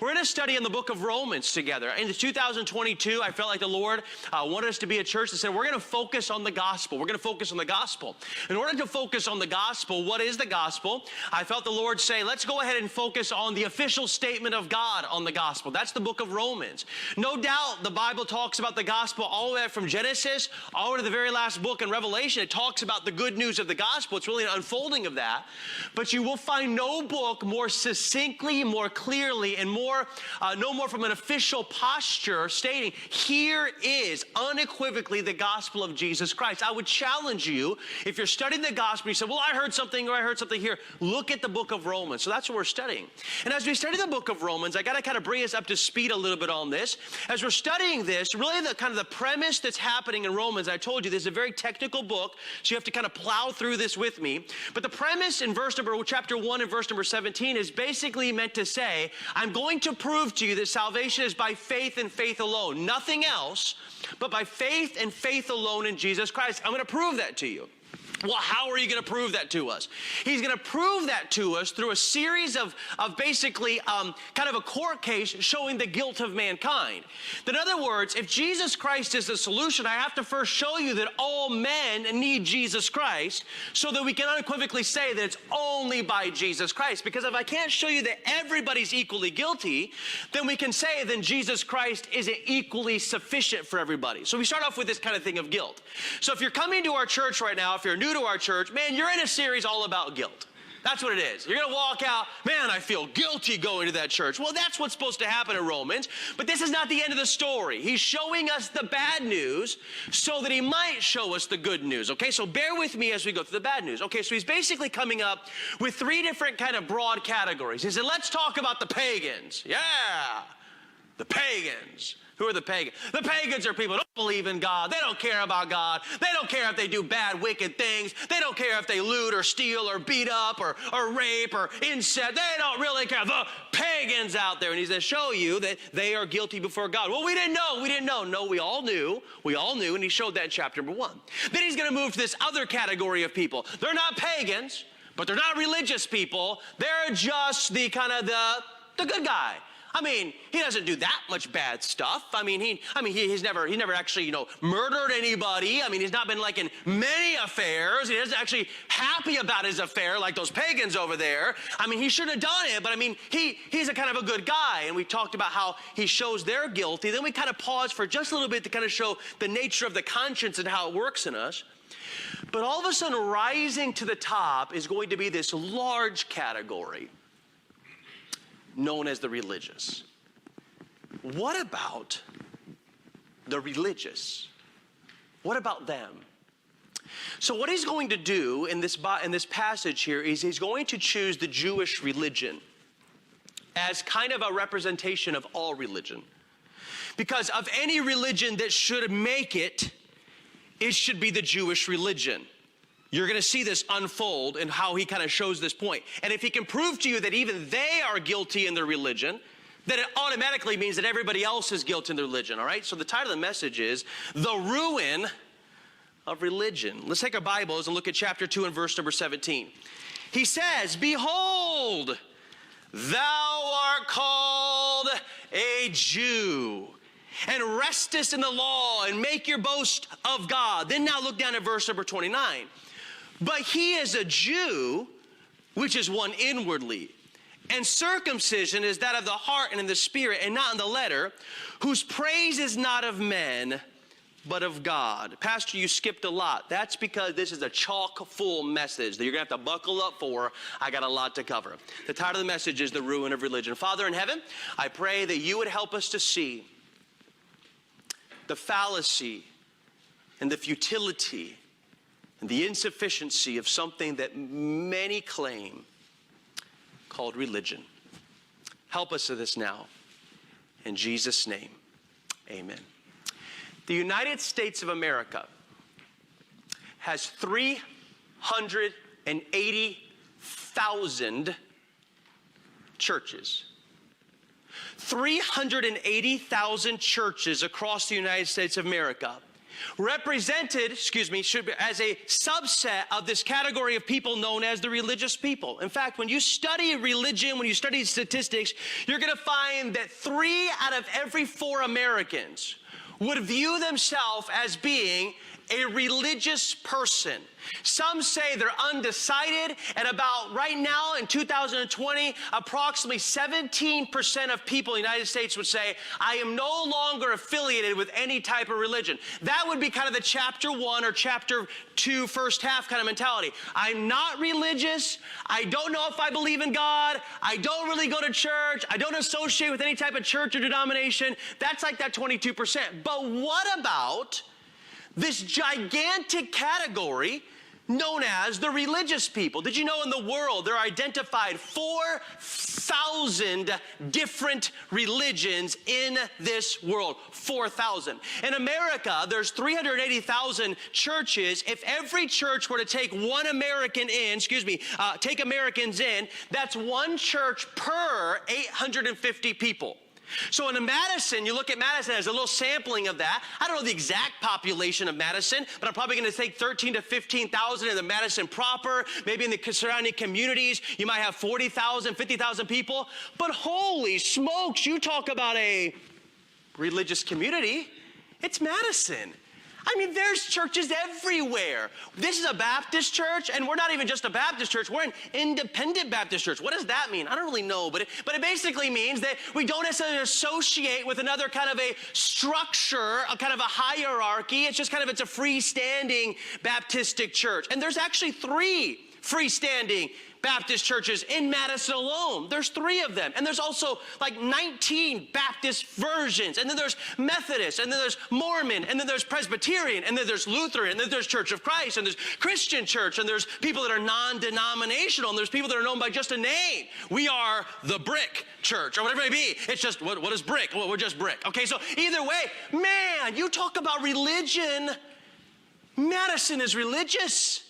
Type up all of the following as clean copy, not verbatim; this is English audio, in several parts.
We're in a study in the book of Romans together. In 2022, I felt like the Lord wanted us to be a church that said, we're going to focus on the gospel. We're going to focus on the gospel. In order to focus on the gospel, what is the gospel? I felt the Lord say, let's go ahead and focus on the official statement of God on the gospel. That's the book of Romans. No doubt the Bible talks about the gospel all the way from Genesis all the way to the very last book in Revelation. It talks about the good news of the gospel. It's really an unfolding of that. But you will find no book more succinctly, more clearly, and no more from an official posture stating, here is unequivocally the gospel of Jesus Christ. I would challenge you, if you're studying the gospel, you say, well, I heard something or I heard something here. Look at the book of Romans. So that's what we're studying. And as we study the book of Romans, I got to kind of bring us up to speed a little bit on this. As we're studying this, really the kind of the premise that's happening in Romans, I told you this is a very technical book, so you have to kind of plow through this with me. But the premise in chapter 1 and verse number 17 is basically meant to say, I'm going to prove to you that salvation is by faith and faith alone. Nothing else, but by faith and faith alone in Jesus Christ. I'm going to prove that to you. Well, how are you going to prove that to us? He's going to prove that to us through a series of basically kind of a court case showing the guilt of mankind. In other words, if Jesus Christ is the solution, I have to first show you that all men need Jesus Christ so that we can unequivocally say that it's only by Jesus Christ. Because if I can't show you that everybody's equally guilty, then we can say then Jesus Christ isn't equally sufficient for everybody. So we start off with this kind of thing of guilt. So if you're coming to our church right now, if you're new to our church, man, you're in a series all about guilt. That's what it is. You're going to walk out, man, I feel guilty going to that church. Well, that's what's supposed to happen in Romans, but this is not the end of the story. He's showing us the bad news so that he might show us the good news, okay? So bear with me as we go through the bad news. Okay, so he's basically coming up with three different kind of broad categories. He said, let's talk about the pagans. Yeah, the pagans. Who are the pagans? The pagans are people who don't believe in God. They don't care about God. They don't care if they do bad, wicked things. They don't care if they loot or steal or beat up or rape or incest. They don't really care. The pagans out there. And he's going to show you that they are guilty before God. Well, we didn't know. We didn't know. No, we all knew. We all knew. And he showed that in chapter number 1. Then he's going to move to this other category of people. They're not pagans, but they're not religious people. They're just the kind of the good guy. I mean, he doesn't do that much bad stuff. He's never actually, murdered anybody. I mean, he's not been like in many affairs. He isn't actually happy about his affair like those pagans over there. I mean, he shouldn't have done it, but I mean, he's a kind of a good guy. And we talked about how he shows they're guilty. Then we kind of paused for just a little bit to kind of show the nature of the conscience and how it works in us. But all of a sudden, rising to the top is going to be this large category known as the religious. What about the religious? What about them? So what he's going to do in this passage here is he's going to choose the Jewish religion as kind of a representation of all religion. Because of any religion that should make it, it should be the Jewish religion. You're going to see this unfold in how he kind of shows this point. And if he can prove to you that even they are guilty in their religion, then it automatically means that everybody else is guilty in their religion, all right? So the title of the message is The Ruin of Religion. Let's take our Bibles and look at chapter 2 and verse number 17. He says, behold, thou art called a Jew, and restest in the law, and make your boast of God. Then now look down at verse number 29. But he is a Jew, which is one inwardly. And circumcision is that of the heart and in the spirit, and not in the letter, whose praise is not of men, but of God. Pastor, you skipped a lot. That's because this is a chock-full message that you're going to have to buckle up for. I got a lot to cover. The title of the message is The Ruin of Religion. Father in heaven, I pray that you would help us to see the fallacy and the futility and the insufficiency of something that many claim called religion. Help us to this now. In Jesus' name, amen. The United States of America has 380,000 churches. 380,000 churches across the United States of America, represented, should be as a subset of this category of people known as the religious people. In fact, when you study religion, when you study statistics, you're going to find that 3 out of every 4 Americans would view themselves as being a religious person. Some say they're undecided, and about right now in 2020, approximately 17% of people in the United States would say, I am no longer affiliated with any type of religion. That would be kind of the chapter 1 or chapter 2 first half kind of mentality. I'm not religious. I don't know if I believe in God. I don't really go to church. I don't associate with any type of church or denomination. That's like that 22%. But what about this gigantic category known as the religious people? Did you know in the world there are identified 4,000 different religions in this world? 4,000. In America, there's 380,000 churches. If every church were to take one American in, take Americans in, that's one church per 850 people. So in Madison, you look at Madison as a little sampling of that. I don't know the exact population of Madison, but I'm probably going to take 13 to 15,000 in the Madison proper. Maybe in the surrounding communities, you might have 40,000, 50,000 people. But holy smokes, you talk about a religious community, it's Madison. I mean, there's churches everywhere. This is a Baptist church, and we're not even just a Baptist church. We're an independent Baptist church. What does that mean? I don't really know, but it basically means that we don't necessarily associate with another kind of a structure, a kind of a hierarchy. It's just kind of, it's a freestanding Baptistic church. And there's actually 3 freestanding Baptist churches in Madison alone. There's 3 of them. And there's also like 19 Baptist versions. And then there's Methodist, and then there's Mormon, and then there's Presbyterian, and then there's Lutheran, and then there's Church of Christ, and there's Christian church, and there's people that are non-denominational, and there's people that are known by just a name. We are the Brick Church, or whatever it may be. It's just, what is brick? Well, we're just brick. Okay, so either way, man, you talk about religion. Madison is religious.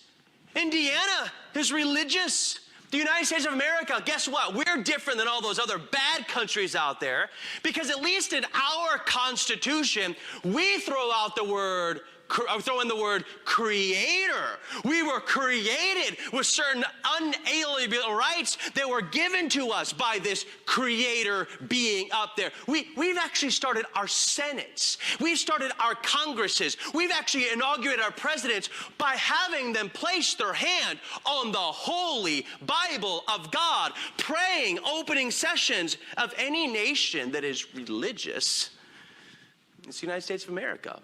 Indiana is religious. The United States of America, guess what? We're different than all those other bad countries out there, because at least in our Constitution, we throw in the word creator. We were created with certain unalienable rights that were given to us by this creator being up there. We've actually started our senates. We've started our congresses. We've actually inaugurated our presidents by having them place their hand on the holy Bible of God, praying opening sessions of any nation that is religious. It's the United States of America.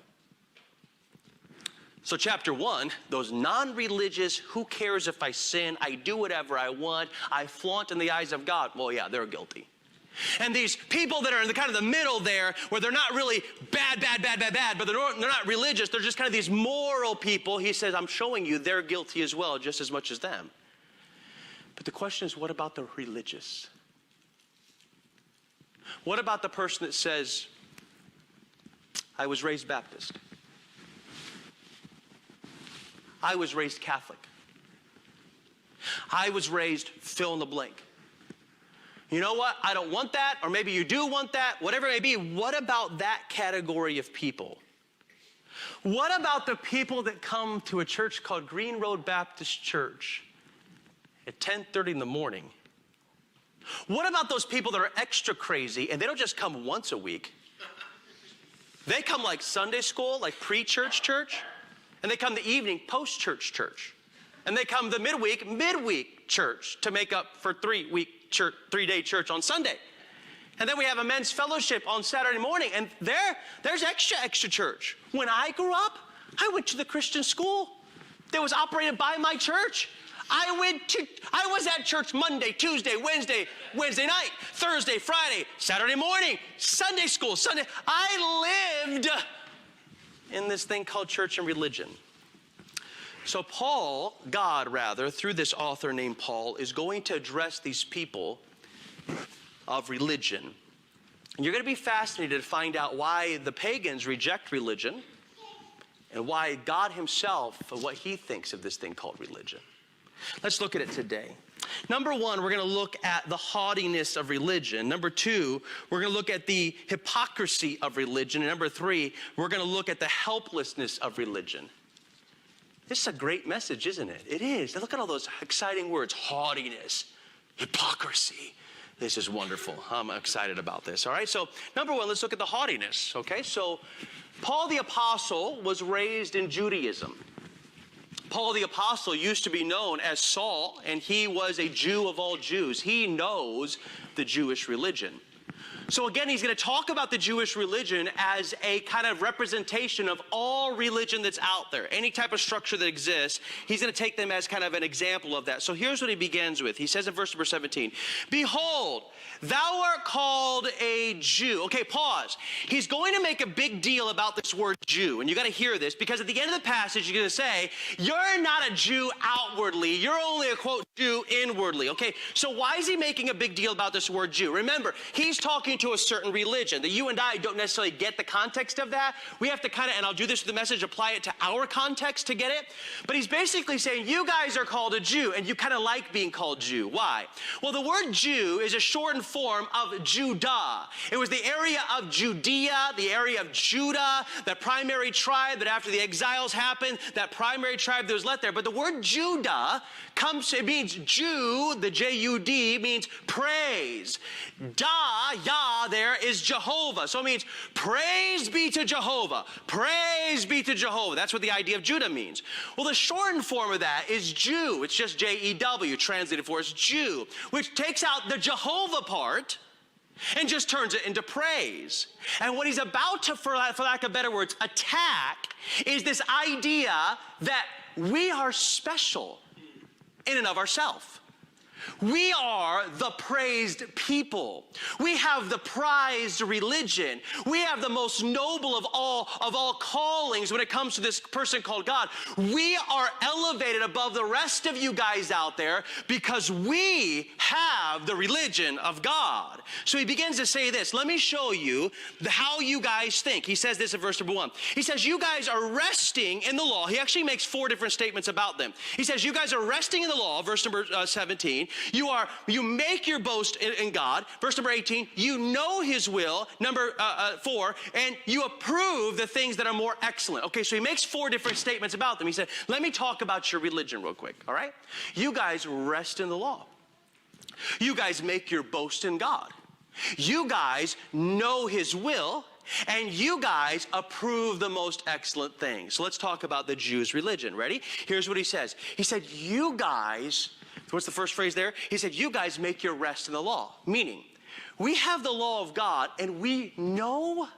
So chapter 1, those non-religious, who cares if I sin, I do whatever I want, I flaunt in the eyes of God. Well, yeah, they're guilty. And these people that are in the kind of the middle there, where they're not really bad, but they're not religious, they're just kind of these moral people, he says, I'm showing you they're guilty as well, just as much as them. But the question is, what about the religious? What about the person that says, I was raised Baptist. I was raised Catholic. I was raised fill in the blank. You know what? I don't want that, or maybe you do want that, whatever it may be. What about that category of people? What about the people that come to a church called Green Road Baptist Church at 10:30 in the morning? What about those people that are extra crazy, and they don't just come once a week? They come like Sunday school, like pre-church church. And they come the evening post-church church. And they come the midweek church to make up for 3-day church on Sunday. And then we have a men's fellowship on Saturday morning. And there's extra church. When I grew up, I went to the Christian school that was operated by my church. I was at church Monday, Tuesday, Wednesday night, Thursday, Friday, Saturday morning, Sunday school, Sunday. I lived in this thing called church and religion. So God, through this author named Paul, is going to address these people of religion. And you're going to be fascinated to find out why the pagans reject religion and why God himself, what he thinks of this thing called religion. Let's look at it today. Number one, we're going to look at the haughtiness of religion. Number two, we're going to look at the hypocrisy of religion. And number three, we're going to look at the helplessness of religion. This is a great message, isn't it? It is. Look at all those exciting words. Haughtiness, hypocrisy. This is wonderful. I'm excited about this. All right, so number one, let's look at the haughtiness. Okay, so Paul the Apostle was raised in Judaism. Paul the Apostle used to be known as Saul, and he was a Jew of all Jews. He knows the Jewish religion. So again, he's going to talk about the Jewish religion as a kind of representation of all religion that's out there. Any type of structure that exists, he's going to take them as kind of an example of that. So here's what he begins with. He says in verse number 17, "Behold, thou art called a Jew." Okay, pause. He's going to make a big deal about this word Jew. And you got to hear this, because at the end of the passage, he's going to say, you're not a Jew outwardly. You're only a, quote, Jew inwardly. Okay, so why is he making a big deal about this word Jew? Remember, he's talking to a certain religion. That you and I don't necessarily get the context of that. We have to kind of, and I'll do this with the message, apply it to our context to get it. But he's basically saying, you guys are called a Jew, and you kind of like being called Jew. Why? Well, the word Jew is a shortened form of Judah. It was the area of Judea, the area of Judah, that primary tribe that after the exiles happened, that primary tribe that was left there. But the word Judah comes, it means Jew, the J-U-D means praise. Yah there is Jehovah. So it means praise be to Jehovah. Praise be to Jehovah. That's what the idea of Judah means. Well, the shortened form of that is Jew. It's just J-E-W, translated for as Jew, which takes out the Jehovah part and just turns it into praise. And what he's about to, for lack of better words, attack is this idea that we are special in and of ourselves. We are the praised people. We have the prized religion. We have the most noble of all callings when it comes to this person called God. We are elevated above the rest of you guys out there because we have the religion of God. So he begins to say this. Let me show you how you guys think. He says this in verse number 1. He says, you guys are resting in the law. He actually makes 4 different statements about them. He says, you guys are resting in the law, verse number 17. You make your boast in God. Verse number 18, you know his will. Number 4, and you approve the things that are more excellent. Okay, so he makes 4 different statements about them. He said, let me talk about your religion real quick, all right? You guys rest in the law. You guys make your boast in God. You guys know his will. And you guys approve the most excellent things. So let's talk about the Jews' religion. Ready? Here's what he says. He said, you guys... What's the first phrase there? He said, you guys make your rest in the law. Meaning, we have the law of God, and we know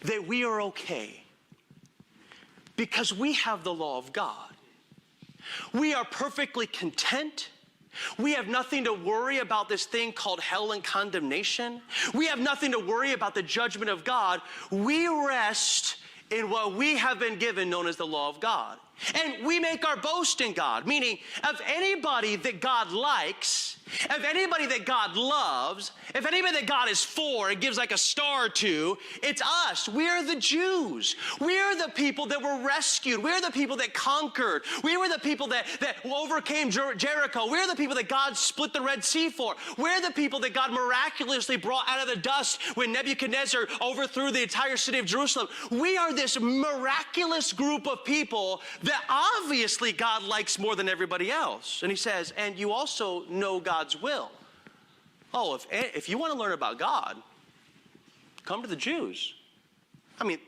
that we are okay because we have the law of God. We are perfectly content. We have nothing to worry about this thing called hell and condemnation. We have nothing to worry about the judgment of God. We rest in what we have been given, known as the law of God. And we make our boast in God, meaning if anybody that God likes, if anybody that God loves, if anybody that God is for and gives like a star to, it's us. We're the Jews. We're the people that were rescued. We're the people that conquered. We were the people that overcame Jericho. We're the people that God split the Red Sea for. We're the people that God miraculously brought out of the dust when Nebuchadnezzar overthrew the entire city of Jerusalem. We are this miraculous group of people that obviously God likes more than everybody else. And he says, and you also know God's will. Oh, if you want to learn about God, come to the Jews. I mean,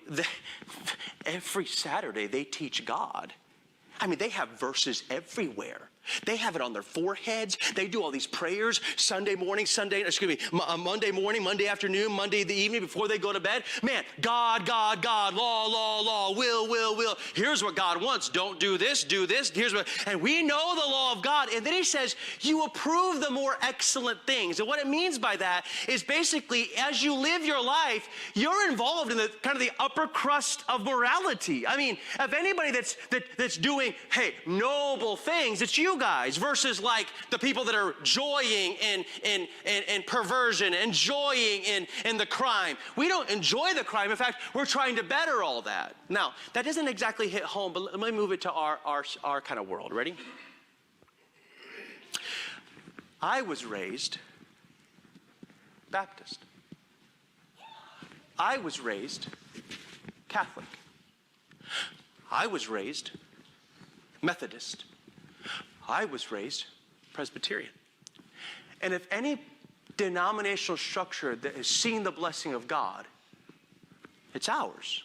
every Saturday they teach God. I mean, they have verses everywhere. They have it on their foreheads. They do all these prayers Monday morning, Monday afternoon, Monday the evening before they go to bed. Man, God, law, will. Here's what God wants. Don't do this, do this. And we know the law of God. And then he says, you approve the more excellent things. And what it means by that is basically as you live your life, you're involved in the kind of the upper crust of morality. I mean, if anybody that's doing, noble things, it's you guys, versus like the people that are joying in perversion, enjoying in the crime. We don't enjoy the crime. In fact, we're trying to better all that. Now, that doesn't exactly hit home, but let me move it to our kind of world. Ready? I was raised Baptist. I was raised Catholic. I was raised Methodist. I was raised Presbyterian. And if any denominational structure that has seen the blessing of God, it's ours.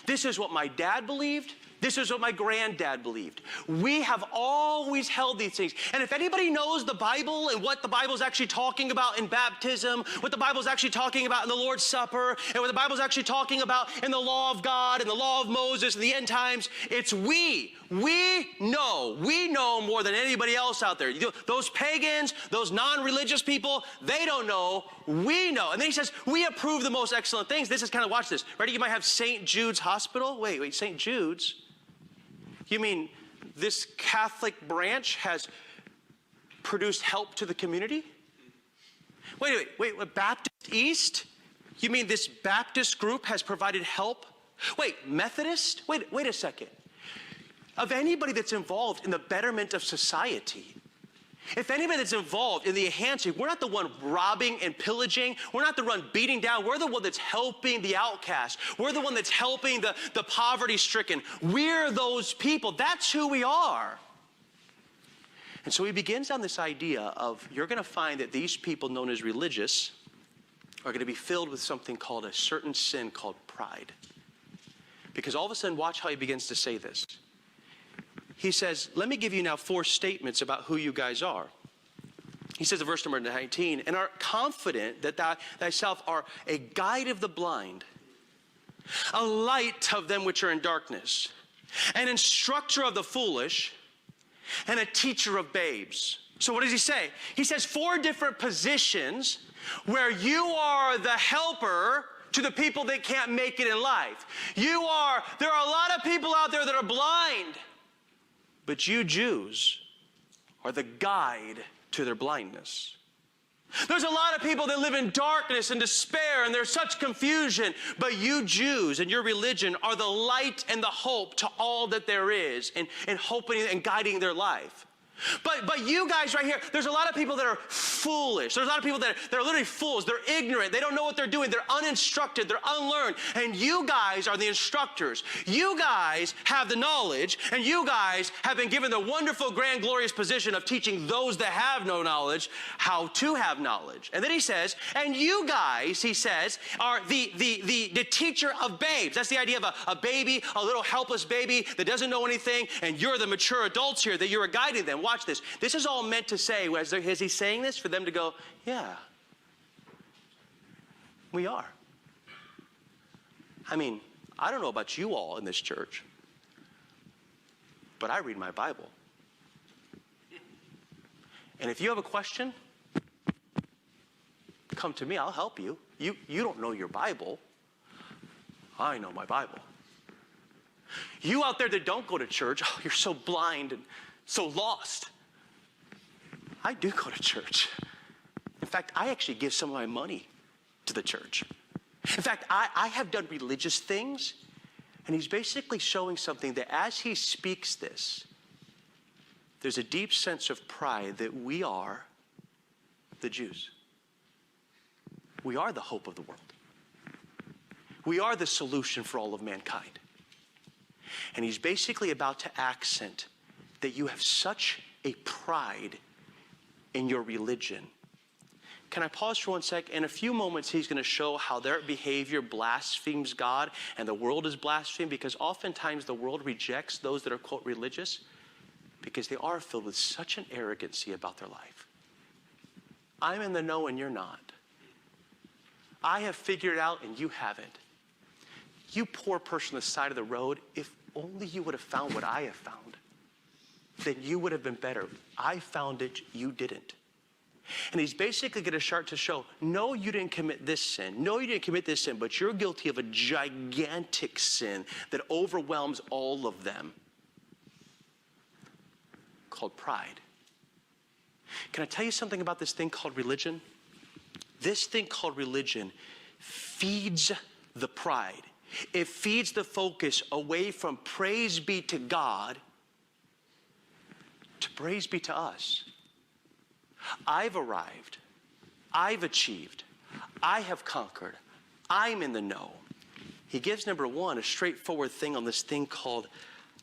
This is what my dad believed. This is what my granddad believed. We have always held these things. And if anybody knows the Bible and what the Bible's actually talking about in baptism, what the Bible's actually talking about in the Lord's Supper, and what the Bible's actually talking about in the law of God and the law of Moses and the end times, it's we. We know more than anybody else out there. Those pagans, those non-religious people, they don't know. We know. And then he says, we approve the most excellent things. This is kind of, watch this. Ready? You might have St. Jude's Hospital. Wait, St. Jude's? You mean this Catholic branch has produced help to the community? Wait, Baptist East? You mean this Baptist group has provided help? Wait, Methodist? Wait a second. Of anybody that's involved in the betterment of society, if anybody that's involved in the enhancing, we're not the one robbing and pillaging. We're not the one beating down. We're the one that's helping the outcast. We're the one that's helping the poverty-stricken. We're those people. That's who we are. And so he begins on this idea of, you're going to find that these people known as religious are going to be filled with something called a certain sin called pride. Because all of a sudden, watch how he begins to say this. He says, let me give you now 4 statements about who you guys are. He says in verse number 19, and are confident that thou thyself are a guide of the blind, a light of them which are in darkness, an instructor of the foolish, and a teacher of babes. So what does he say? He says 4 different positions where you are the helper to the people that can't make it in life. There are a lot of people out there that are blind. But you Jews are the guide to their blindness. There's a lot of people that live in darkness and despair, and there's such confusion. But you Jews and your religion are the light and the hope to all that there is, and hoping and guiding their life. But you guys right here, there's a lot of people that are foolish. There's a lot of people that are literally fools. They're ignorant. They don't know what they're doing. They're uninstructed. They're unlearned. And you guys are the instructors. You guys have the knowledge, and you guys have been given the wonderful, grand, glorious position of teaching those that have no knowledge how to have knowledge. And then he says, and you guys, he says, are the teacher of babes. That's the idea of a baby, a little helpless baby that doesn't know anything, and you're the mature adults here that you're guiding them. Watch this. This is all meant to say, as he's saying this, for them to go, yeah, we are. I mean, I don't know about you all in this church, but I read my Bible. And if you have a question, come to me. I'll help you. You don't know your Bible. I know my Bible. You out there that don't go to church, oh, you're so blind and so lost. I do go to church. In fact, I actually give some of my money to the church. In fact, I have done religious things, and he's basically showing something that as he speaks this, there's a deep sense of pride that we are the Jews. We are the hope of the world. We are the solution for all of mankind. And he's basically about to accent that you have such a pride in your religion. Can I pause for 1 sec? In a few moments, he's going to show how their behavior blasphemes God and the world is blasphemed, because oftentimes the world rejects those that are, quote, religious because they are filled with such an arrogancy about their life. I'm in the know and you're not. I have figured it out and you haven't. You poor person on the side of the road, if only you would have found what I have found, then you would have been better. I found it, you didn't. And he's basically going to start to show, no, you didn't commit this sin. No, you didn't commit this sin, but you're guilty of a gigantic sin that overwhelms all of them, called pride. Can I tell you something about this thing called religion? This thing called religion feeds the pride. It feeds the focus away from praise be to God to praise be to us. I've arrived. I've achieved. I have conquered. I'm in the know. He gives number one a straightforward thing on this thing called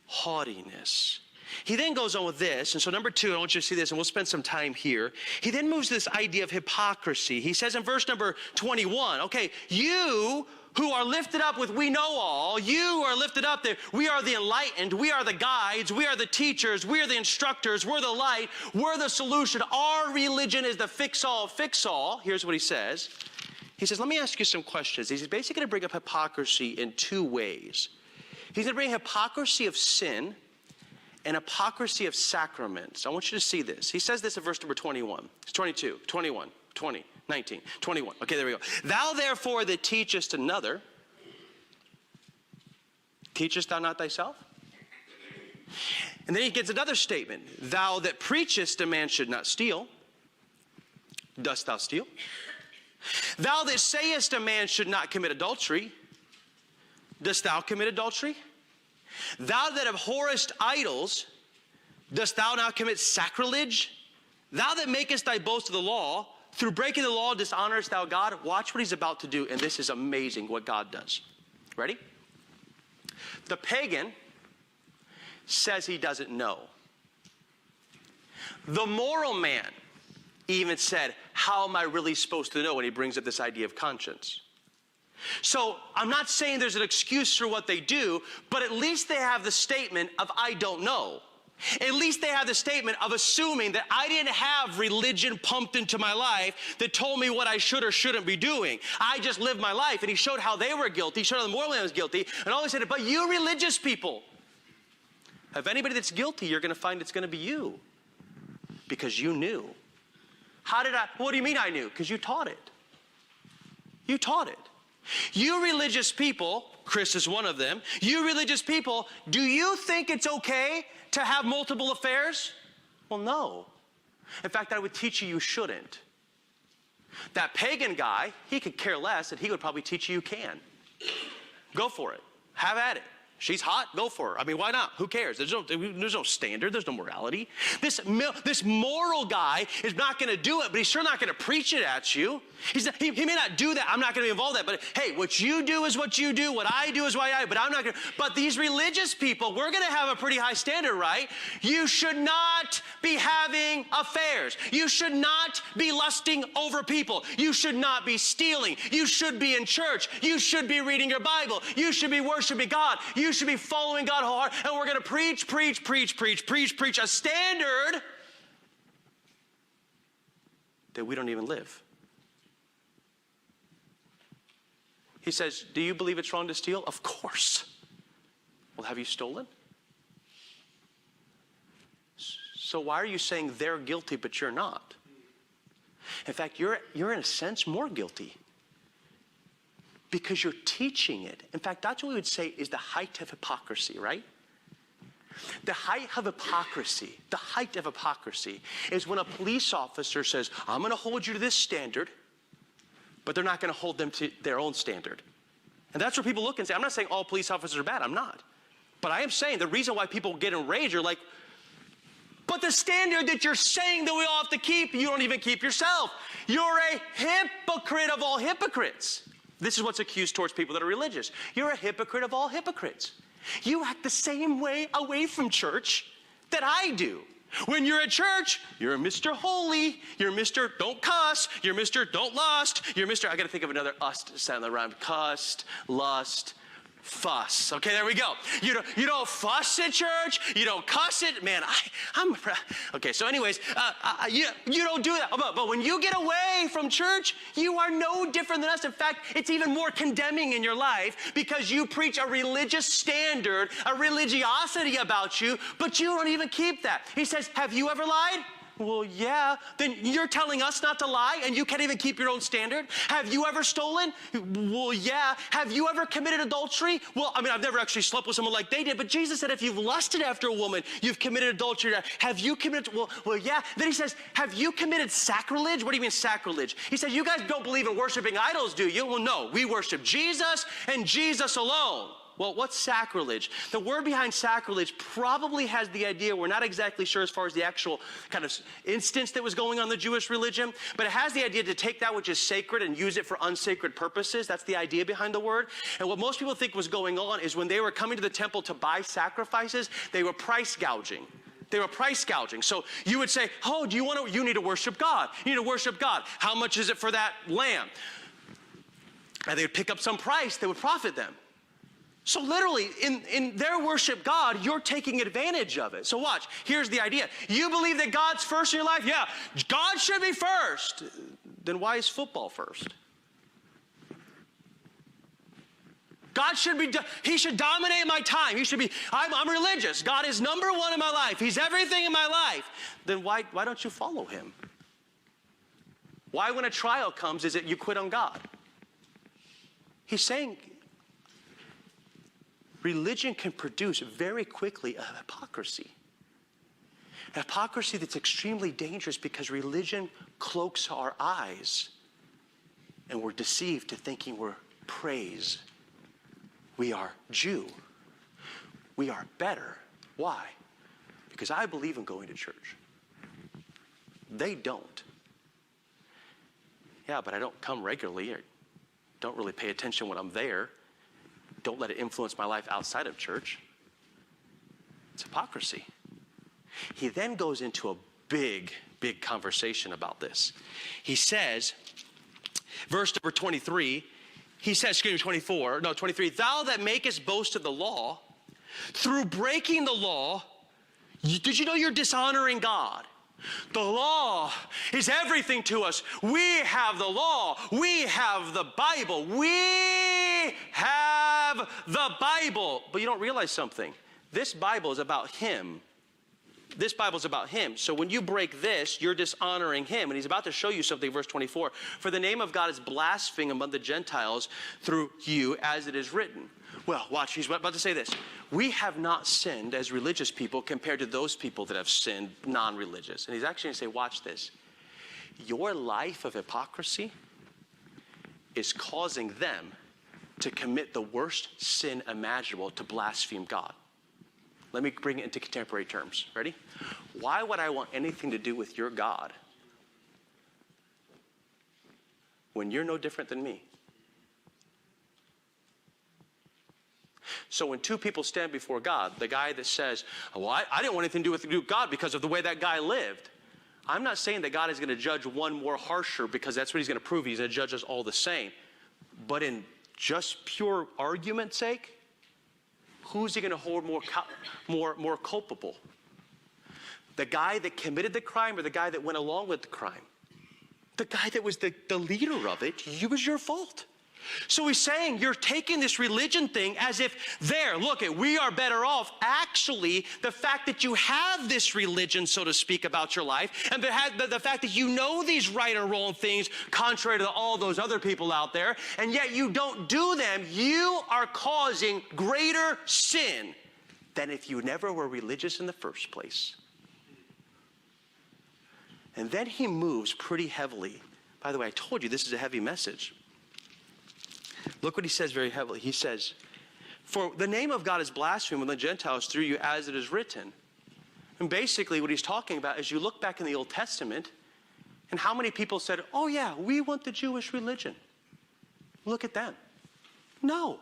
haughtiness. He then goes on with this, and so number two, I want you to see this, and we'll spend some time here. He then moves to this idea of hypocrisy. He says in verse number 21, okay, you who are lifted up with we know all, you are lifted up there. We are the enlightened, we are the guides, we are the teachers, we are the instructors, we're the light, we're the solution. Our religion is the fix-all, fix-all. Here's what he says. He says, let me ask you some questions. He's basically going to bring up hypocrisy in two ways. He's going to bring hypocrisy of sin and hypocrisy of sacraments. I want you to see this. He says this in verse number 21. It's 22, 21, 20. 19, 21. Okay, there we go. Thou therefore that teachest another, teachest thou not thyself? And then he gets another statement. Thou that preachest a man should not steal, dost thou steal? Thou that sayest a man should not commit adultery, dost thou commit adultery? Thou that abhorrest idols, dost thou not commit sacrilege? Thou that makest thy boast of the law, through breaking the law, dishonorest thou God? Watch what he's about to do, and this is amazing what God does. Ready? The pagan says he doesn't know. The moral man even said, how am I really supposed to know? When he brings up this idea of conscience. So I'm not saying there's an excuse for what they do, but at least they have the statement of I don't know. At least they have the statement of assuming that I didn't have religion pumped into my life that told me what I should or shouldn't be doing. I just lived my life. And he showed how they were guilty. He showed how the moral man was guilty. And all he said, but you religious people, if anybody that's guilty, you're going to find it's going to be you. Because you knew. What do you mean I knew? Because you taught it. You taught it. You religious people, Chris is one of them, you religious people, do you think it's okay to have multiple affairs? Well, no. In fact, I would teach you you shouldn't. That pagan guy, he could care less, and he would probably teach you you can. Go for it. Have at it. She's hot, go for her. I mean, why not? Who cares? There's no standard. There's no morality. This moral guy is not going to do it, but he's sure not going to preach it at you. He may not do that. I'm not going to be involved in that. But hey, what you do is what you do. What I do is what I do. But I'm not going to. But these religious people, we're going to have a pretty high standard, right? You should not be having affairs. You should not be lusting over people. You should not be stealing. You should be in church. You should be reading your Bible. You should be worshiping God. You should be following God hard. And we're going to preach a standard that we don't even live. He says, do you believe it's wrong to steal? Of course. Well, have you stolen? So why are you saying they're guilty but you're not? In fact, you're in a sense more guilty because you're teaching it. In fact, that's what we would say is the height of hypocrisy, right? The height of hypocrisy is when a police officer says, I'm going to hold you to this standard, but they're not going to hold them to their own standard. And that's where people look and say, I'm not saying all police officers are bad. I'm not. But I am saying the reason why people get enraged are like, but the standard that you're saying that we all have to keep, you don't even keep yourself. You're a hypocrite of all hypocrites. This is what's accused towards people that are religious. You're a hypocrite of all hypocrites. You act the same way away from church that I do. When you're at church, you're Mr. Holy, you're Mr. Don't cuss, you're Mr. Don't lust, you're Mr. I got to think of another ust sound that rhymes. Cussed, lust, fuss. Okay, there we go. You don't fuss at church. You don't cuss it. Man, I'm okay. So, anyways, you don't do that. But when you get away from church, you are no different than us. In fact, it's even more condemning in your life because you preach a religious standard, a religiosity about you, but you don't even keep that. He says, "Have you ever lied?" Well, yeah. Then you're telling us not to lie and you can't even keep your own standard? Have you ever stolen? Well, yeah. Have you ever committed adultery? Well, I mean, I've never actually slept with someone like they did, but Jesus said if you've lusted after a woman, you've committed adultery. Have you committed, well, yeah. Then he says, have you committed sacrilege? What do you mean sacrilege? He says, you guys don't believe in worshiping idols, do you? Well, no. We worship Jesus and Jesus alone. Well, what's sacrilege? The word behind sacrilege probably has the idea, we're not exactly sure as far as the actual kind of instance that was going on in the Jewish religion, but it has the idea to take that which is sacred and use it for unsacred purposes. That's the idea behind the word. And what most people think was going on is when they were coming to the temple to buy sacrifices, they were price gouging. They were price gouging. So you would say, oh, you need to worship God. You need to worship God. How much is it for that lamb? And they would pick up some price that would profit them. So literally, in their worship God, you're taking advantage of it. So watch, here's the idea. You believe that God's first in your life? Yeah, God should be first. Then why is football first? God he should dominate my time. I'm religious. God is number one in my life. He's everything in my life. Then why don't you follow him? Why, when a trial comes, is it you quit on God? He's saying religion can produce very quickly a hypocrisy. A hypocrisy that's extremely dangerous because religion cloaks our eyes and we're deceived to thinking we're praise. We are Jew. We are better. Why? Because I believe in going to church. They don't. Yeah, but I don't come regularly. I don't really pay attention when I'm there. Don't let it influence my life outside of church. It's hypocrisy. He then goes into a big conversation about this. He says, verse number 23, he says, 23, thou that makest boast of the law, through breaking the law, did you know you're dishonoring God? The law is everything to us. We have the law. We have the Bible. We have the Bible. But you don't realize something. This Bible is about him. This Bible's about him. So when you break this, you're dishonoring him. And he's about to show you something, verse 24. For the name of God is blasphemed among the Gentiles through you, as it is written. Well, watch, he's about to say this. We have not sinned as religious people compared to those people that have sinned non-religious. And he's actually going to say, watch this. Your life of hypocrisy is causing them to commit the worst sin imaginable, to blaspheme God. Let me bring it into contemporary terms. Ready? Why would I want anything to do with your God when you're no different than me? So when two people stand before God, the guy that says, well, I didn't want anything to do with God because of the way that guy lived. I'm not saying that God is going to judge one more harsher because that's what he's going to prove. He's going to judge us all the same. But in just pure argument's sake, who's he going to hold more culpable? The guy that committed the crime or the guy that went along with the crime? The guy that was the leader of it, it was your fault. So he's saying you're taking this religion thing as if we are better off. Actually, the fact that you have this religion, so to speak, about your life, and the fact that you know these right or wrong things contrary to all those other people out there, and yet you don't do them, you are causing greater sin than if you never were religious in the first place. And then he moves pretty heavily. By the way, I told you this is a heavy message. Look what he says very heavily. He says, for the name of God is blasphemed among the Gentiles through you, as it is written. And basically what he's talking about is you look back in the Old Testament and how many people said, oh yeah, we want the Jewish religion. Look at them. No,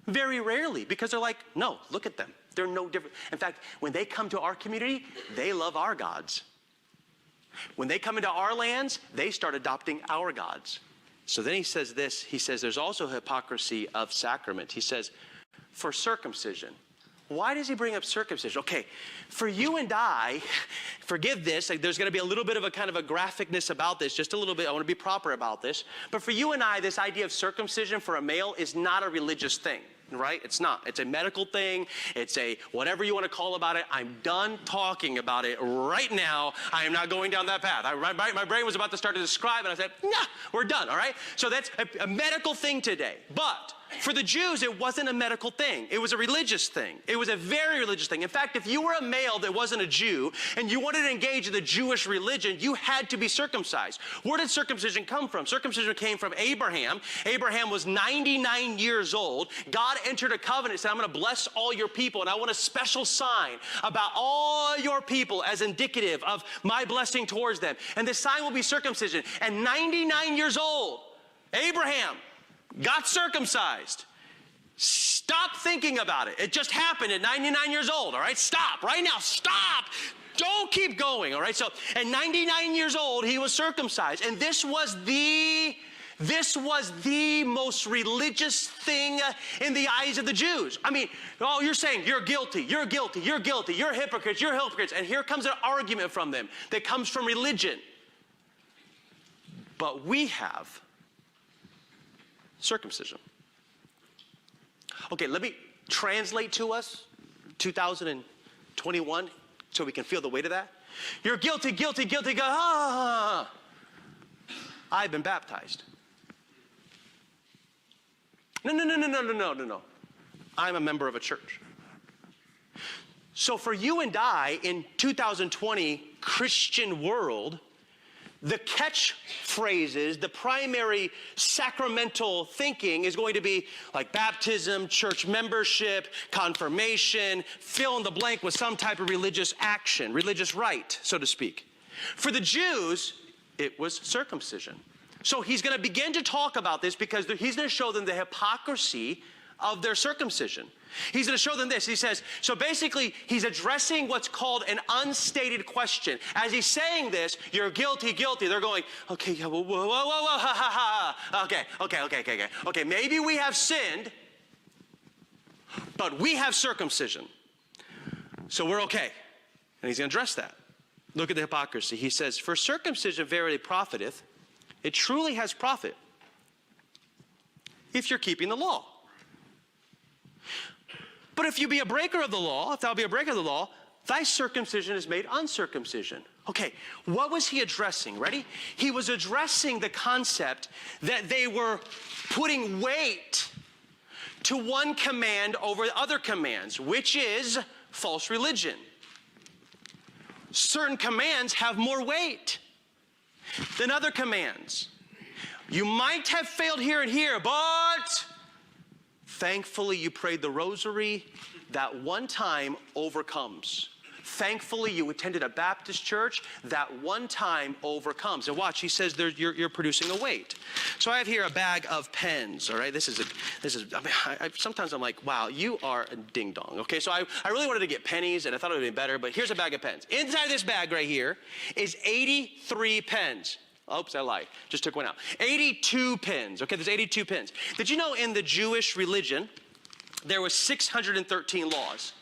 very rarely, because they're like, no, look at them. They're no different. In fact, when they come to our community, they love our gods. When they come into our lands, they start adopting our gods. So then he says this, he says there's also hypocrisy of sacrament. He says, for circumcision. Why does he bring up circumcision? Okay, for you and I, forgive this, there's going to be a little bit of a kind of a graphicness about this, just a little bit, I want to be proper about this. But for you and I, this idea of circumcision for a male is not a religious thing. Right? It's not. It's a medical thing. It's a whatever you want to call about it. I'm done talking about it right now. I am not going down that path. My brain was about to start to describe, and I said, nah, we're done, all right? So that's a medical thing today. But for the Jews, it wasn't a medical thing. It was a religious thing. It was a very religious thing. In fact, if you were a male that wasn't a Jew and you wanted to engage in the Jewish religion, you had to be circumcised. Where did circumcision come from? Circumcision came from Abraham. Abraham was 99 years old. God entered a covenant and said, I'm going to bless all your people, and I want a special sign about all your people as indicative of my blessing towards them. And the sign will be circumcision. And 99 years old, Abraham got circumcised. Stop thinking about it. It just happened at 99 years old, all right? Stop right now. Stop. Don't keep going, all right? So at 99 years old, he was circumcised. And this was the most religious thing in the eyes of the Jews. I mean, oh, you're saying you're guilty, you're guilty, you're guilty, you're hypocrites, you're hypocrites. And here comes an argument from them that comes from religion. But we have circumcision. Okay, let me translate to us 2021 so we can feel the weight of that. You're guilty, guilty, guilty. I've been baptized. No. I'm a member of a church. So for you and I in 2020 Christian world, the catchphrases, the primary sacramental thinking is going to be like baptism, church membership, confirmation, fill in the blank with some type of religious action, religious rite, so to speak. For the Jews, it was circumcision. So he's going to begin to talk about this because he's going to show them the hypocrisy of their circumcision. He's going to show them this. He says, so basically, he's addressing what's called an unstated question. As he's saying this, you're guilty, guilty. They're going, okay, whoa, ha, ha, ha. Okay, maybe we have sinned, but we have circumcision. So we're okay. And he's going to address that. Look at the hypocrisy. He says, for circumcision verily profiteth, it truly has profit if you're keeping the law. But if you be a breaker of the law, if thou be a breaker of the law, thy circumcision is made uncircumcision. Okay, what was he addressing? Ready? He was addressing the concept that they were putting weight to one command over other commands, which is false religion. Certain commands have more weight than other commands. You might have failed here and here, but thankfully you prayed the rosary. That one time overcomes. Thankfully you attended a Baptist church. That one time overcomes. And watch, he says you're producing a weight. So I have here a bag of pens. All right, sometimes I'm like, wow, you are a ding dong. Okay, so I really wanted to get pennies, and I thought it would be better. But here's a bag of pens. Inside this bag right here is 83 pens. Oops, I lied. Just took one out. 82 pens. Okay, there's 82 pens. Did you know in the Jewish religion, there was 613 laws?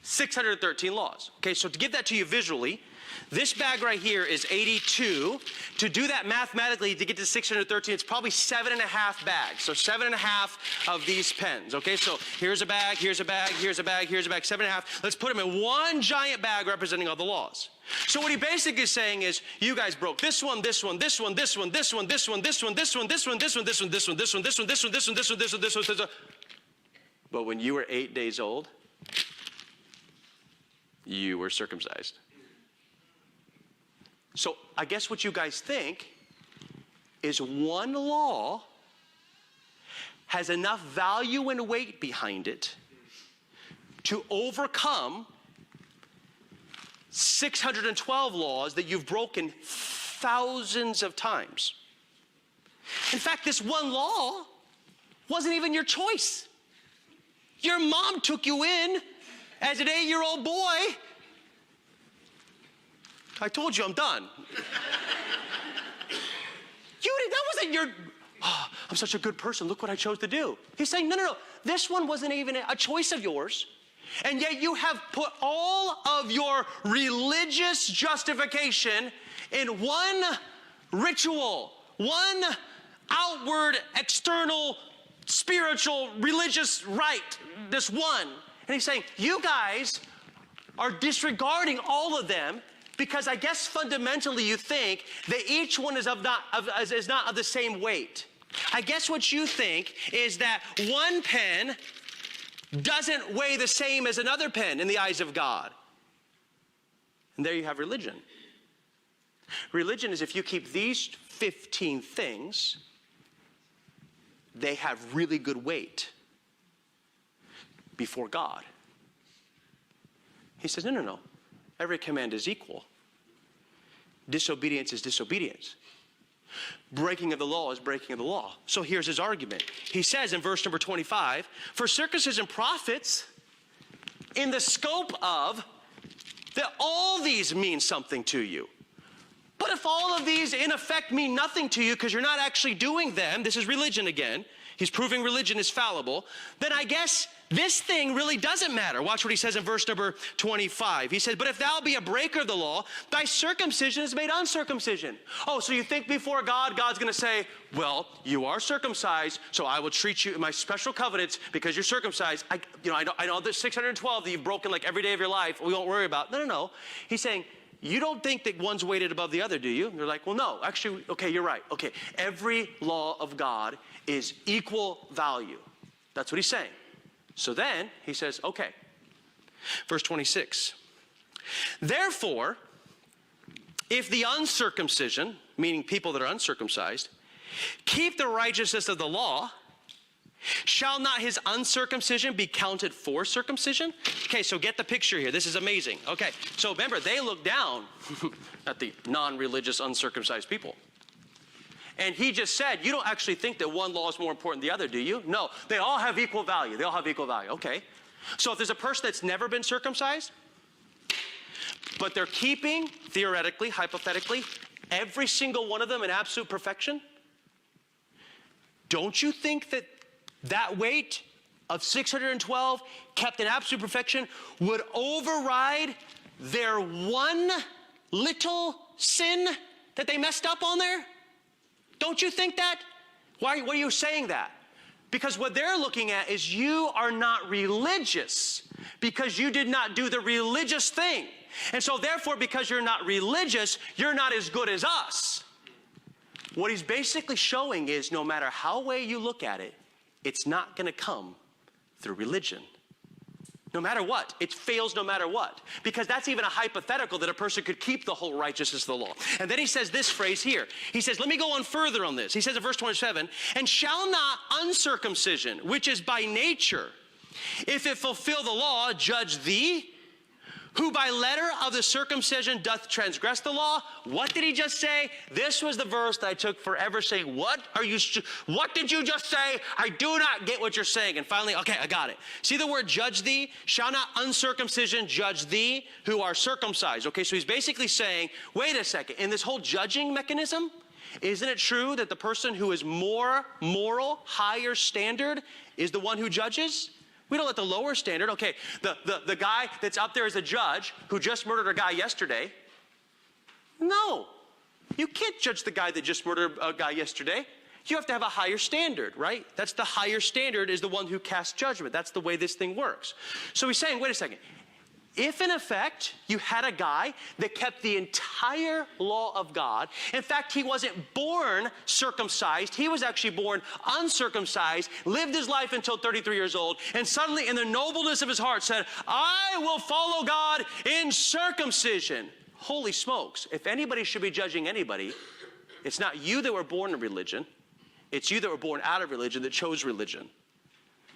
613 laws. Okay, so to give that to you visually, this bag right here is 82. To do that mathematically, to get to 613, it's probably 7.5 bags. So 7.5 of these pens. Okay, so here's a bag, here's a bag, here's a bag, here's a bag, 7.5. Let's put them in one giant bag representing all the laws. So what he basically is saying is, you guys broke this one, this one, this one, this one, this one, this one, this one, this one, this one, this one, this one, this one, this one, this one, this one, this one, this one, this one, this one, this one. But when you were 8 days old, you were circumcised. So I guess what you guys think is one law has enough value and weight behind it to overcome 612 laws that you've broken thousands of times. In fact, this one law wasn't even your choice. Your mom took you in as an 8-year-old boy. I told you I'm done. That wasn't your, oh, I'm such a good person, look what I chose to do. He's saying, no. This one wasn't even a choice of yours. And yet you have put all of your religious justification in one ritual, one outward, external, spiritual, religious rite, this one. And he's saying, you guys are disregarding all of them because I guess fundamentally you think that each one is not of the same weight. I guess what you think is that one pen doesn't weigh the same as another pen in the eyes of God. And there you have religion. Religion is if you keep these 15 things, they have really good weight before God. He says, no. Every command is equal. Disobedience is disobedience. Breaking of the law is breaking of the law. So here's his argument. He says in verse number 25, for circumcision profits in the scope of that all these mean something to you. But if all of these in effect mean nothing to you because you're not actually doing them, this is religion again, he's proving religion is fallible, then I guess this thing really doesn't matter. Watch what he says in verse number 25. He says, but if thou be a breaker of the law, thy circumcision is made uncircumcision. Oh, so you think before God, God's going to say, well, you are circumcised, so I will treat you in my special covenants because you're circumcised. I know there's 612 that you've broken like every day of your life. We won't worry about. No. He's saying, you don't think that one's weighted above the other, do you? They're like, well, no, actually, okay, you're right. Okay, every law of God is equal value. That's what he's saying. So then he says, okay, verse 26. Therefore, if the uncircumcision, meaning people that are uncircumcised, keep the righteousness of the law, shall not his uncircumcision be counted for circumcision? Okay, so get the picture here. This is amazing. Okay, so remember, they look down at the non-religious uncircumcised people. And he just said, you don't actually think that one law is more important than the other, do you? No, they all have equal value. They all have equal value. Okay. So if there's a person that's never been circumcised, but they're keeping, theoretically, hypothetically, every single one of them in absolute perfection, don't you think that that weight of 612 kept in absolute perfection would override their one little sin that they messed up on there? Don't you think that? Why are you saying that? Because what they're looking at is you are not religious because you did not do the religious thing. And so therefore, because you're not religious, you're not as good as us. What he's basically showing is no matter how way you look at it, it's not going to come through religion. No matter what. It fails no matter what. Because that's even a hypothetical that a person could keep the whole righteousness of the law. And then he says this phrase here. He says, let me go on further on this. He says in verse 27, and shall not uncircumcision, which is by nature, if it fulfill the law, judge thee, who by letter of the circumcision doth transgress the law? What did he just say? This was the verse that I took forever saying, what did you just say? I do not get what you're saying. And finally, okay, I got it. See the word judge thee? Shall not uncircumcision judge thee who are circumcised? Okay, so he's basically saying, wait a second, in this whole judging mechanism, isn't it true that the person who is more moral, higher standard is the one who judges? We don't let the lower standard, okay, the guy that's up there as a judge who just murdered a guy yesterday. No, you can't judge the guy that just murdered a guy yesterday. You have to have a higher standard, right? That's the higher standard is the one who casts judgment. That's the way this thing works. So he's saying, wait a second. If in effect you had a guy that kept the entire law of God, in fact, he wasn't born circumcised, he was actually born uncircumcised, lived his life until 33 years old, and suddenly in the nobleness of his heart said, I will follow God in circumcision. Holy smokes, if anybody should be judging anybody, it's not you that were born in religion, it's you that were born out of religion that chose religion.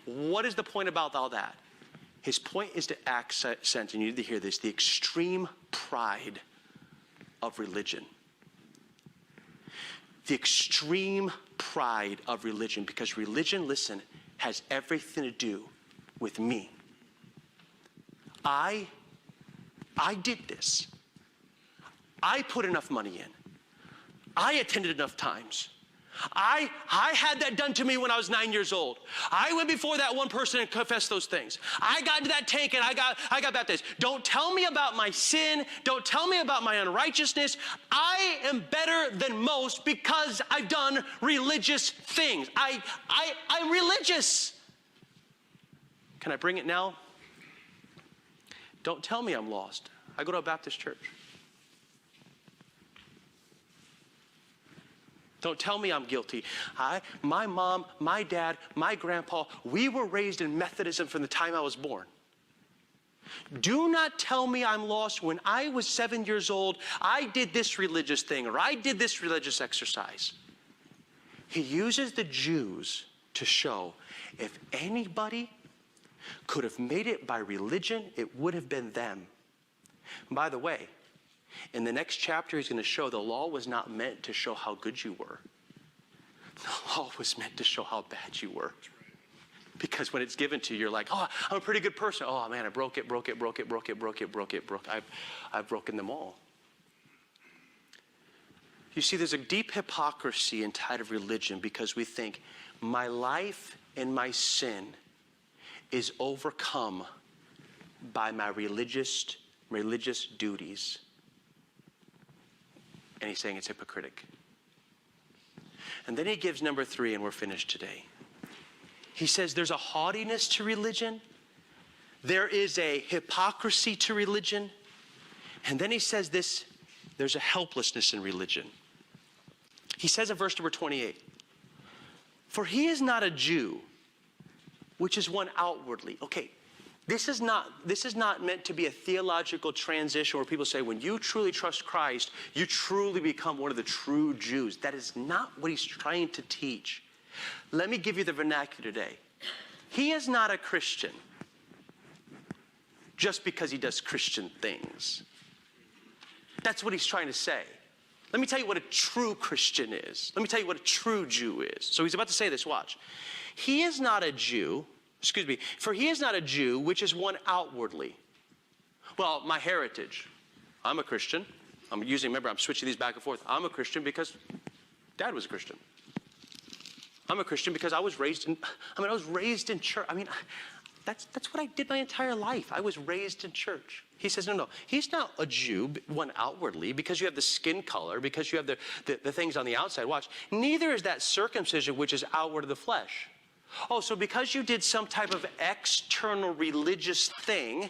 What is the point about all that? His point is to accent, and you need to hear this, the extreme pride of religion. The extreme pride of religion, because religion, listen, has everything to do with me. I did this. I put enough money in. I attended enough times. I had that done to me when I was 9 years old. I went before that one person and confessed those things. I got into that tank and I got baptized. Don't tell me about my sin. Don't tell me about my unrighteousness. I am better than most because I've done religious things. I'm religious. Can I bring it now? Don't tell me I'm lost. I go to a Baptist church. Don't tell me I'm guilty. My mom, my dad, my grandpa, we were raised in Methodism from the time I was born. Do not tell me I'm lost. When I was 7 years old, I did this religious thing, or I did this religious exercise. He uses the Jews to show if anybody could have made it by religion, it would have been them. And by the way, in the next chapter, he's going to show the law was not meant to show how good you were. The law was meant to show how bad you were. Because when it's given to you, you're like, oh, I'm a pretty good person. Oh, man, I broke it. I've broken them all. You see, there's a deep hypocrisy inside of religion because we think my life and my sin is overcome by my religious duties. And he's saying it's hypocritic. And then he gives number 3, and we're finished today. He says there's a haughtiness to religion. There is a hypocrisy to religion. And then he says this, there's a helplessness in religion. He says in verse number 28, for he is not a Jew, which is one outwardly. Okay, this is not meant to be a theological transition where people say when you truly trust Christ, you truly become one of the true Jews. That is not what he's trying to teach. Let me give you the vernacular today. He is not a Christian just because he does Christian things. That's what he's trying to say. Let me tell you what a true Christian is. Let me tell you what a true Jew is. So he's about to say this, watch. He is not a Jew, for he is not a Jew, which is one outwardly. Well, my heritage, I'm a Christian. Remember, I'm switching these back and forth. I'm a Christian because Dad was a Christian. I'm a Christian because I was raised in church. That's what I did my entire life. I was raised in church. He says, no, he's not a Jew, one outwardly, because you have the skin color, because you have the things on the outside. Watch. Neither is that circumcision, which is outward of the flesh. Oh, so because you did some type of external religious thing,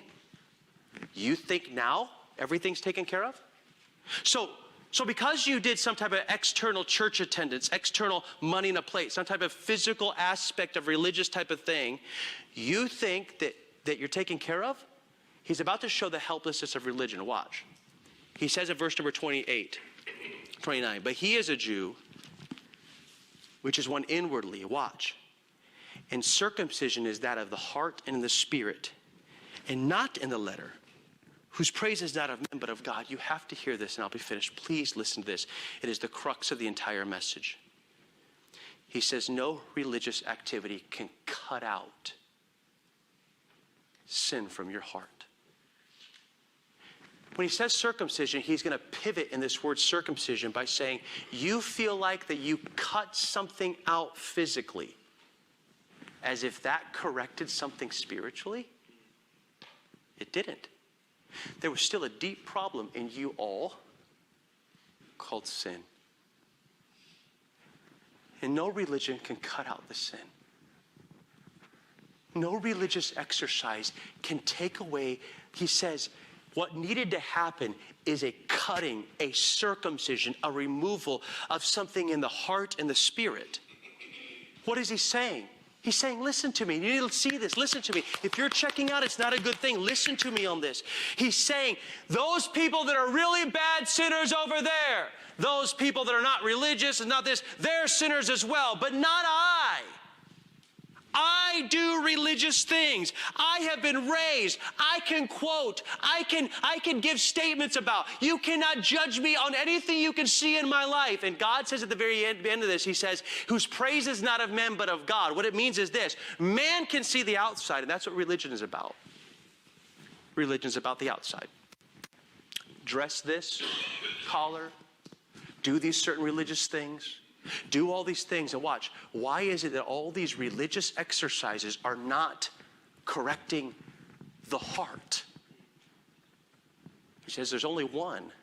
you think now everything's taken care of? So because you did some type of external church attendance, external money in a plate, some type of physical aspect of religious type of thing, you think that you're taken care of? He's about to show the helplessness of religion. Watch. He says in verse number 29, but he is a Jew, which is one inwardly. Watch. And circumcision is that of the heart and in the spirit, and not in the letter, whose praise is not of men but of God. You have to hear this, and I'll be finished. Please listen to this. It is the crux of the entire message. He says no religious activity can cut out sin from your heart. When he says circumcision, he's going to pivot in this word circumcision by saying, you feel like that you cut something out physically, as if that corrected something spiritually. It didn't. There was still a deep problem in you all called sin. And no religion can cut out the sin. No religious exercise can take away, he says, what needed to happen is a cutting, a circumcision, a removal of something in the heart and the spirit. What is he saying? He's saying, listen to me. You need to see this. Listen to me. If you're checking out, it's not a good thing. Listen to me on this. He's saying, those people that are really bad sinners over there, those people that are not religious and not this, they're sinners as well, but not I. I do religious things. I have been raised. I can quote. I can give statements about. You cannot judge me on anything you can see in my life. And God says at the very end of this, he says, whose praise is not of men but of God. What it means is this. Man can see the outside, and that's what religion is about. Religion is about the outside. Dress this, collar, do these certain religious things. Do all these things, and watch. Why is it that all these religious exercises are not correcting the heart? He says there's only one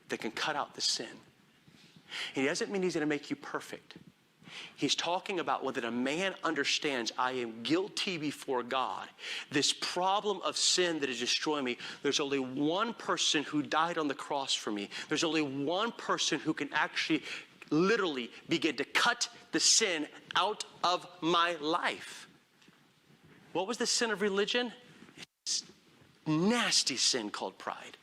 that can cut out the sin. He doesn't mean he's going to make you perfect. He's talking about whether a man understands I am guilty before God, this problem of sin that is destroying me. There's only one person who died on the cross for me. There's only one person who can actually literally begin to cut the sin out of my life. What was the sin of religion? It's nasty sin called pride.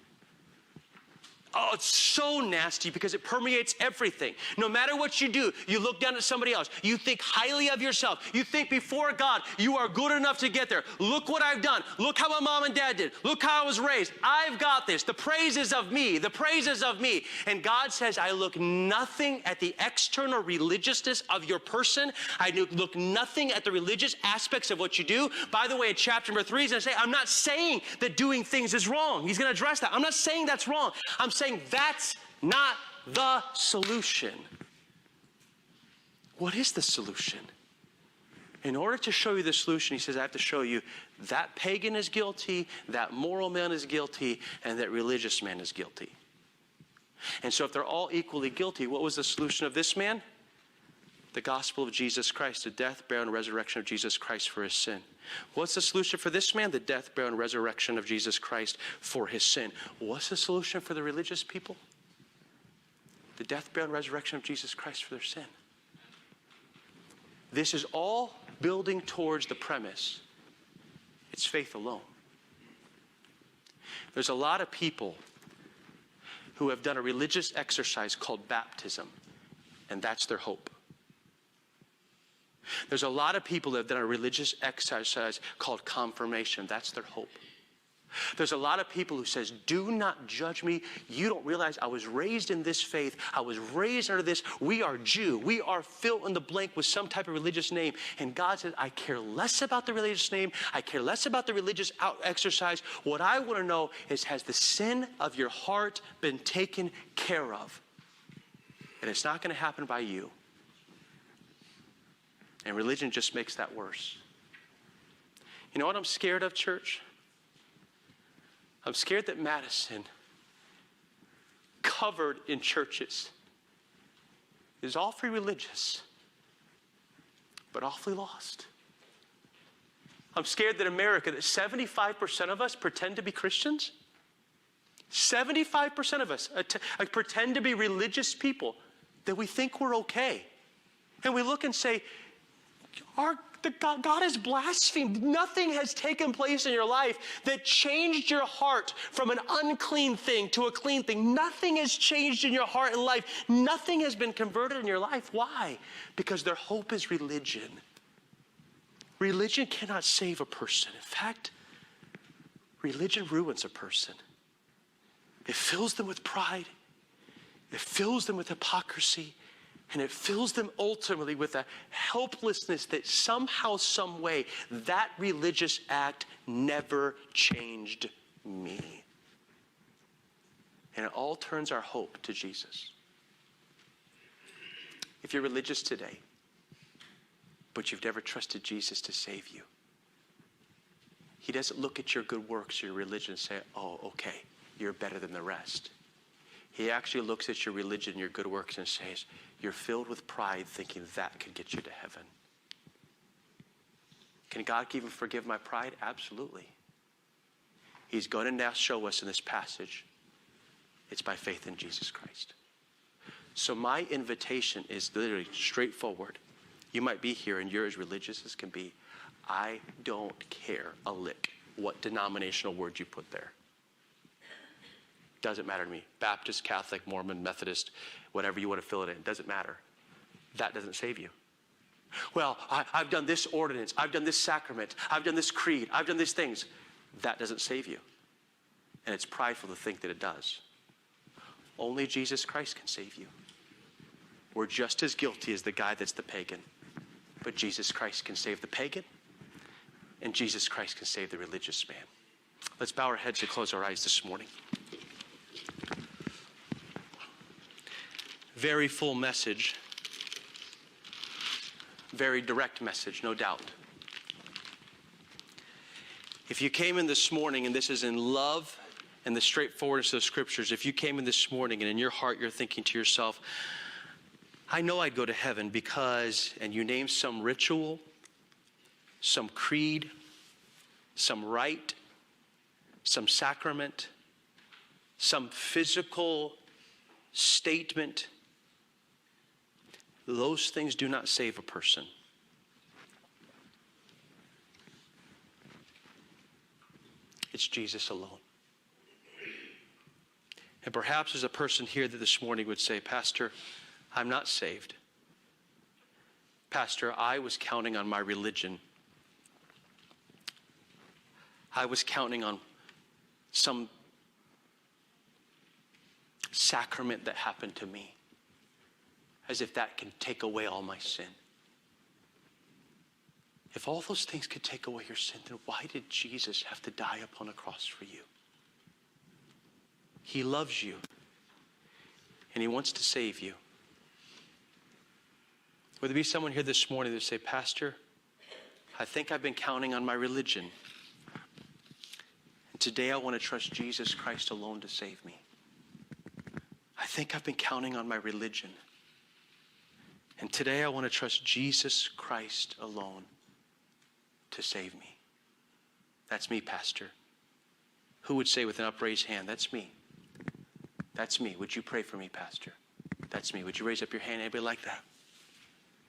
Oh, it's so nasty because it permeates everything. No matter what you do, you look down at somebody else. You think highly of yourself. You think before God, you are good enough to get there. Look what I've done. Look how my mom and dad did. Look how I was raised. I've got this. The praise is of me. The praise is of me. And God says, I look nothing at the external religiousness of your person. I look nothing at the religious aspects of what you do. By the way, in chapter number 3, he's going to say, I'm not saying that doing things is wrong. He's going to address that. I'm not saying that's wrong. I'm saying that's not the solution. What is the solution? In order to show you the solution, he says, I have to show you that pagan is guilty, that moral man is guilty, and that religious man is guilty. And so if they're all equally guilty, what was the solution of this man? The gospel of Jesus Christ, the death, burial, and resurrection of Jesus Christ for his sin. What's the solution for this man? The death, burial, and resurrection of Jesus Christ for his sin. What's the solution for the religious people? The death, burial, and resurrection of Jesus Christ for their sin. This is all building towards the premise. It's faith alone. There's a lot of people who have done a religious exercise called baptism, and that's their hope. There's a lot of people that have done a religious exercise called confirmation. That's their hope. There's a lot of people who says, do not judge me. You don't realize I was raised in this faith. I was raised under this. We are Jew. We are fill in the blank with some type of religious name. And God says, I care less about the religious name. I care less about the religious exercise. What I want to know is, has the sin of your heart been taken care of? And it's not going to happen by you. And religion just makes that worse. You know what I'm scared of, church? I'm scared that Madison, covered in churches, is awfully religious, but awfully lost. I'm scared that America, that 75% of us pretend to be Christians. 75% of us pretend to be religious people, that we think we're okay. And we look and say, God is blasphemed. Nothing has taken place in your life that changed your heart from an unclean thing to a clean thing. Nothing has changed in your heart and life. Nothing has been converted in your life. Why? Because their hope is religion. Religion cannot save a person. In fact, religion ruins a person. It fills them with pride. It fills them with hypocrisy. And it fills them ultimately with a helplessness that somehow, some way, that religious act never changed me. And it all turns our hope to Jesus. If you're religious today, but you've never trusted Jesus to save you, he doesn't look at your good works or your religion and say, oh, okay, you're better than the rest. He actually looks at your religion, your good works, and says, you're filled with pride thinking that could get you to heaven. Can God even forgive my pride? Absolutely. He's going to now show us in this passage. It's by faith in Jesus Christ. So my invitation is literally straightforward. You might be here and you're as religious as can be. I don't care a lick what denominational word you put there. Doesn't matter to me. Baptist, Catholic, Mormon, Methodist, whatever you want to fill it in. Doesn't matter. That doesn't save you. Well, I've done this ordinance. I've done this sacrament. I've done this creed. I've done these things. That doesn't save you. And it's prideful to think that it does. Only Jesus Christ can save you. We're just as guilty as the guy that's the pagan. But Jesus Christ can save the pagan. And Jesus Christ can save the religious man. Let's bow our heads and close our eyes this morning. Very full message. Very direct message, no doubt. If you came in this morning, and this is in love and the straightforwardness of the scriptures, if you came in this morning and in your heart you're thinking to yourself, I know I'd go to heaven because, and you name some ritual, some creed, some rite, some sacrament, some physical statement. Those things do not save a person. It's Jesus alone. And perhaps there's a person here that this morning would say, Pastor, I'm not saved. Pastor, I was counting on my religion. I was counting on some sacrament that happened to me, as if that can take away all my sin. If all those things could take away your sin, then why did Jesus have to die upon a cross for you? He loves you, and he wants to save you. Would there be someone here this morning that would say, Pastor, I think I've been counting on my religion, and today I want to trust Jesus Christ alone to save me. I think I've been counting on my religion, and today I want to trust Jesus Christ alone to save me. That's me, Pastor. Who would say with an upraised hand, that's me? That's me. Would you pray for me, Pastor? That's me. Would you raise up your hand? Anybody like that?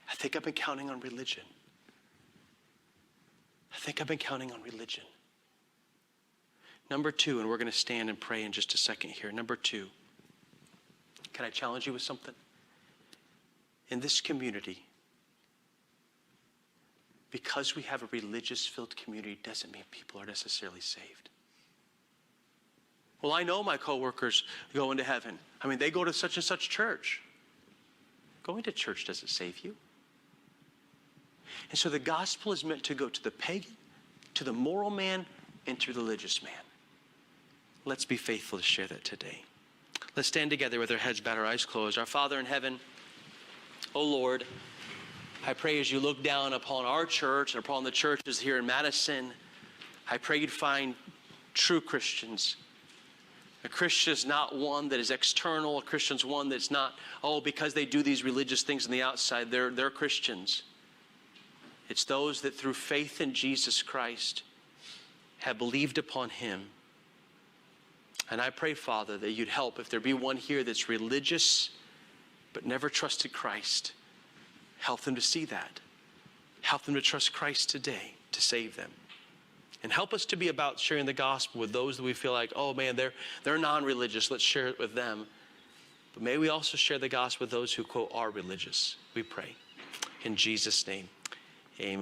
I think I've been counting on religion. I think I've been counting on religion. Number two, and we're going to stand and pray in just a second here. Number two, can I challenge you with something? In this community, because we have a religious-filled community doesn't mean people are necessarily saved. Well, I know my coworkers go into heaven. I mean, they go to such and such church. Going to church doesn't save you. And so the gospel is meant to go to the pagan, to the moral man, and to the religious man. Let's be faithful to share that today. Let's stand together with our heads bowed, our eyes closed. Our Father in heaven, oh Lord, I pray as you look down upon our church and upon the churches here in Madison, I pray you'd find true Christians. A Christian is not one that is external. A Christian is one that's not, because they do these religious things on the outside, they're Christians. It's those that through faith in Jesus Christ have believed upon him. And I pray, Father, that you'd help if there be one here that's religious but never trusted Christ. Help them to see that. Help them to trust Christ today to save them. And help us to be about sharing the gospel with those that we feel like, oh man, they're non-religious. Let's share it with them. But may we also share the gospel with those who, quote, are religious. We pray. In Jesus' name, amen.